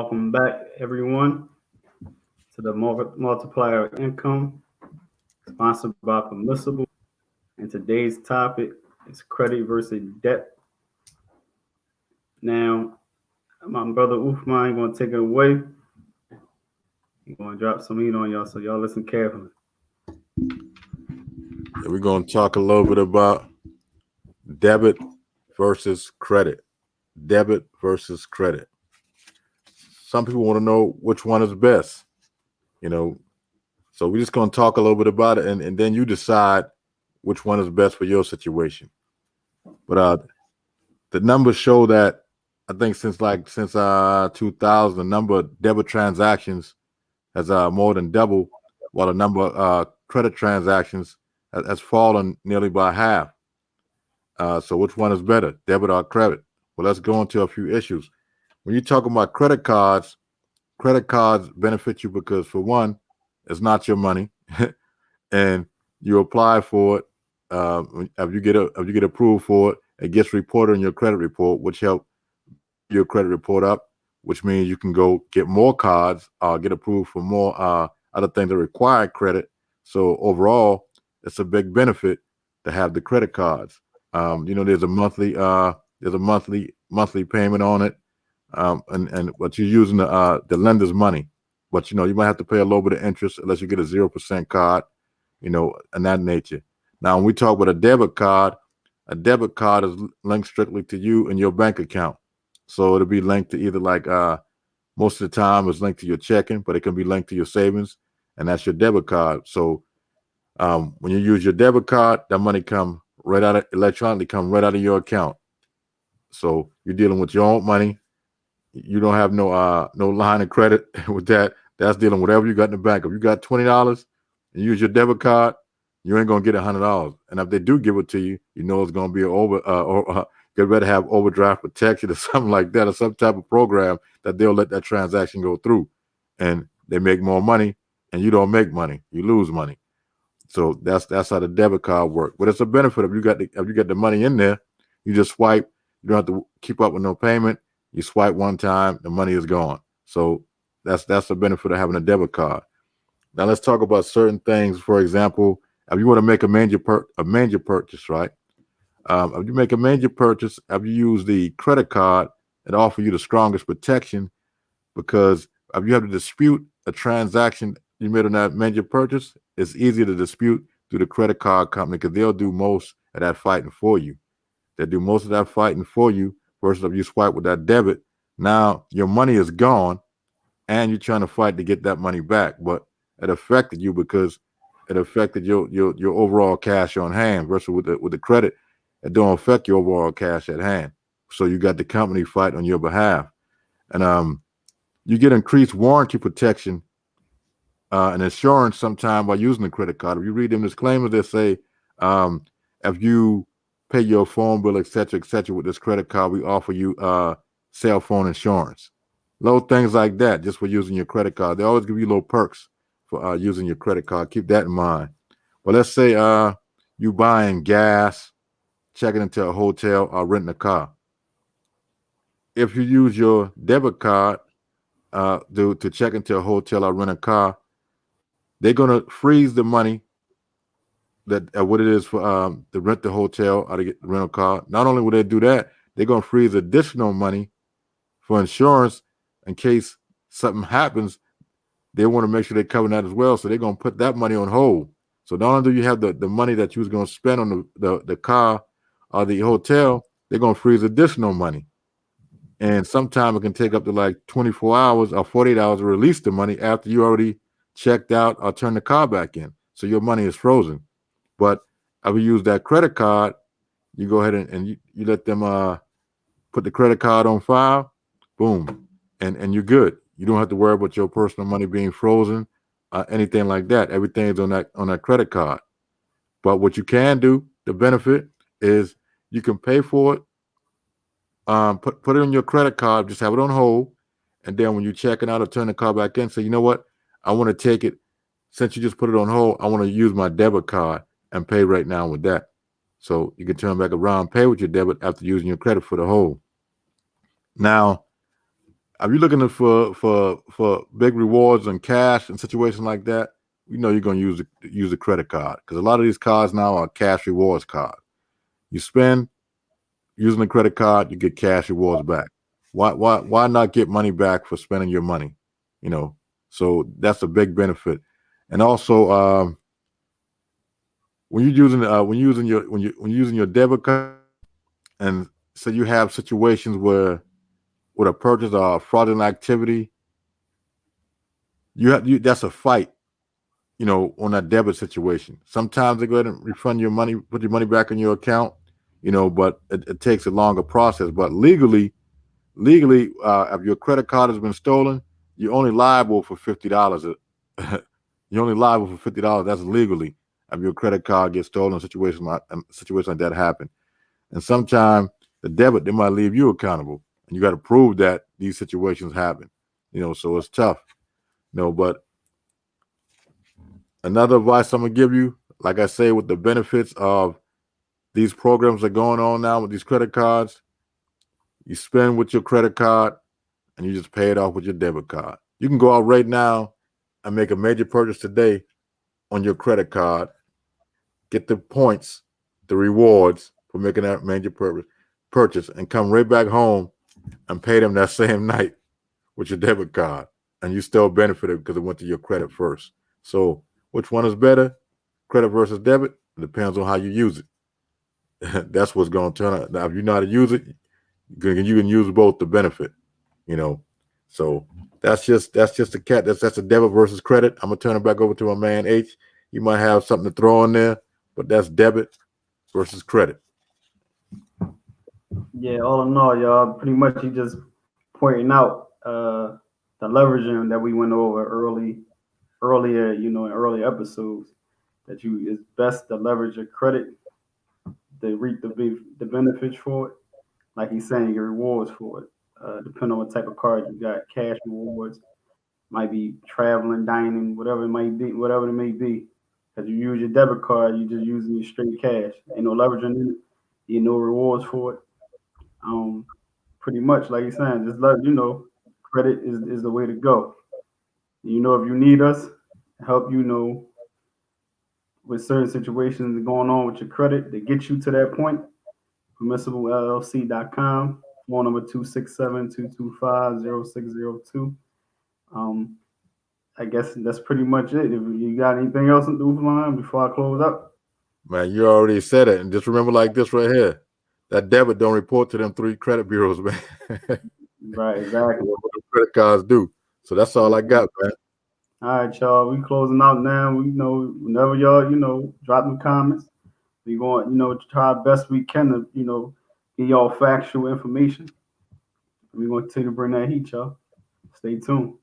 Welcome back, everyone, to the Multiplier of Income, sponsored by Permissible. And today's topic is credit versus debt. Now, my brother Ufman going to take it away. He's going to drop some heat on y'all, so y'all listen carefully. We're going to talk a little bit about debit versus credit. Debit versus credit. Some people want to know which one is best, So we're just going to talk a little bit about it, and then you decide which one is best for your situation. But the numbers show that I think since 2000, the number of debit transactions has more than doubled, while the number of credit transactions has fallen nearly by half. So which one is better, debit or credit? Well, let's go into a few issues. When you talk about credit cards benefit you because, for one, it's not your money, and you apply for it. If you get approved for it, it gets reported in your credit report, which help your credit report up, which means you can go get more cards, get approved for more other things that require credit. So overall, it's a big benefit to have the credit cards. There's a monthly payment on it, but you're using the lender's money. But you might have to pay a little bit of interest unless you get a 0% card, and that nature. Now, when we talk about a debit card is linked strictly to you and your bank account. So it'll be linked to either most of the time it's linked to your checking, but it can be linked to your savings, and that's your debit card. So when you use your debit card, that money electronically come right out of your account. So you're dealing with your own money. You don't have no line of credit with that. That's dealing with whatever you got in the bank. If you got $20 and use your debit card, you ain't gonna get $100. And if they do give it to you, it's gonna be get ready to have overdraft protection or something like that, or some type of program that they'll let that transaction go through, and they make more money, and you don't make money, you lose money. So that's how the debit card works. But it's a benefit if you got the money in there, you just swipe. You don't have to keep up with no payment. You swipe one time, the money is gone. So that's the benefit of having a debit card. Now let's talk about certain things. For example, if you want to make a major purchase, right? If you make a major purchase, if you use the credit card, it offers you the strongest protection, because if you have to dispute a transaction you made on that major purchase, it's easier to dispute through the credit card company, because they'll do most of that fighting for you. They do most of that fighting for you versus if you swipe with that debit. Now your money is gone, and you're trying to fight to get that money back, but it affected you because it affected your overall cash on hand. Versus with the credit, it don't affect your overall cash at hand. So you got the company fight on your behalf, and you get increased warranty protection and insurance sometime by using the credit card. If you read them disclaimers, they say if you pay your phone bill, et cetera, with this credit card, we offer you cell phone insurance. Little things like that, just for using your credit card. They always give you little perks for using your credit card. Keep that in mind. But let's say you buying gas, checking into a hotel, or renting a car. If you use your debit card to check into a hotel or rent a car, they're gonna freeze the money that what it is for to rent the hotel or to get the rental car. Not only will they do that, they're gonna freeze additional money for insurance in case something happens. They want to make sure they cover that as well. So they're gonna put that money on hold. So not only do you have the money that you was gonna spend on the car or the hotel, they're gonna freeze additional money. And sometimes it can take up to 24 hours or 48 hours to release the money after you already checked out or turned the car back in. So your money is frozen. But if you use that credit card, you go ahead and you let them put the credit card on file, boom, and you're good. You don't have to worry about your personal money being frozen, anything like that. Everything's on that credit card. But what you can do, the benefit is you can pay for it, put it on your credit card, just have it on hold, and then when you're checking out or turn the car back in, say, you know what, I want to take it, since you just put it on hold, I want to use my debit card and pay right now with that. So you can turn back around, pay with your debit after using your credit for the hold. Now, If you're looking for big rewards and cash in situations like that, you know you're gonna use the credit card, because a lot of these cards now are cash rewards card. You spend using the credit card, you get cash rewards back. Why not get money back for spending your money? You know, so that's a big benefit. And also, when you're using your debit card, and so you have situations where with a purchase or fraudulent activity, that's a fight, you know, on that debit situation. Sometimes they go ahead and refund your money, put your money back in your account, you know, but it takes a longer process. But legally, if your credit card has been stolen, you're only liable for $50. You're only liable for $50. That's legally if your credit card gets stolen. A situation like that happen. And sometimes the debit, they might leave you accountable, and you got to prove that these situations happen. You know, so it's tough. You know, but another advice I'm gonna give you, like I say, with the benefits of these programs that are going on now with these credit cards, you spend with your credit card and you just pay it off with your debit card. You can go out right now and make a major purchase today on your credit card, get the points, the rewards for making that major purchase, and come right back home and pay them that same night with your debit card, and you still benefited because it went to your credit first. So which one is better, credit versus debit? It depends on how you use it. That's what's going to turn out. Now, if you know how to use it, you can use both to benefit, you know. So that's just a cat. That's a debit versus credit. I'm gonna turn it back over to my man H. You might have something to throw in there, but that's debit versus credit. Yeah, all in all, y'all, pretty much he just pointing out the leveraging that we went over earlier, you know, in earlier episodes, that you it's best to leverage your credit to reap the benefits for it. Like he's saying, you get rewards for it. Depending on what type of card you got, cash rewards, might be traveling, dining, whatever it might be, whatever it may be. Because you use your debit card, you just using your straight cash. Ain't no leveraging in it. You no rewards for it. Um, Pretty much like you're saying, just let you know, credit is the way to go. You know, if you need us, help you know with certain situations going on with your credit to get you to that point. PermissibleLLC.com, phone number 267-225-0602. Um, I guess that's pretty much it. If you got anything else to do for mine before I close up? Man, you already said it, and just remember like this right here: that debit don't report to them 3 credit bureaus, man. Right, exactly. What the credit cards do. So that's all I got, man. All right, y'all. We closing out now. We know whenever y'all, drop them comments. We going, try our best we can to, get y'all factual information. We're going to continue to bring that heat, y'all. Stay tuned.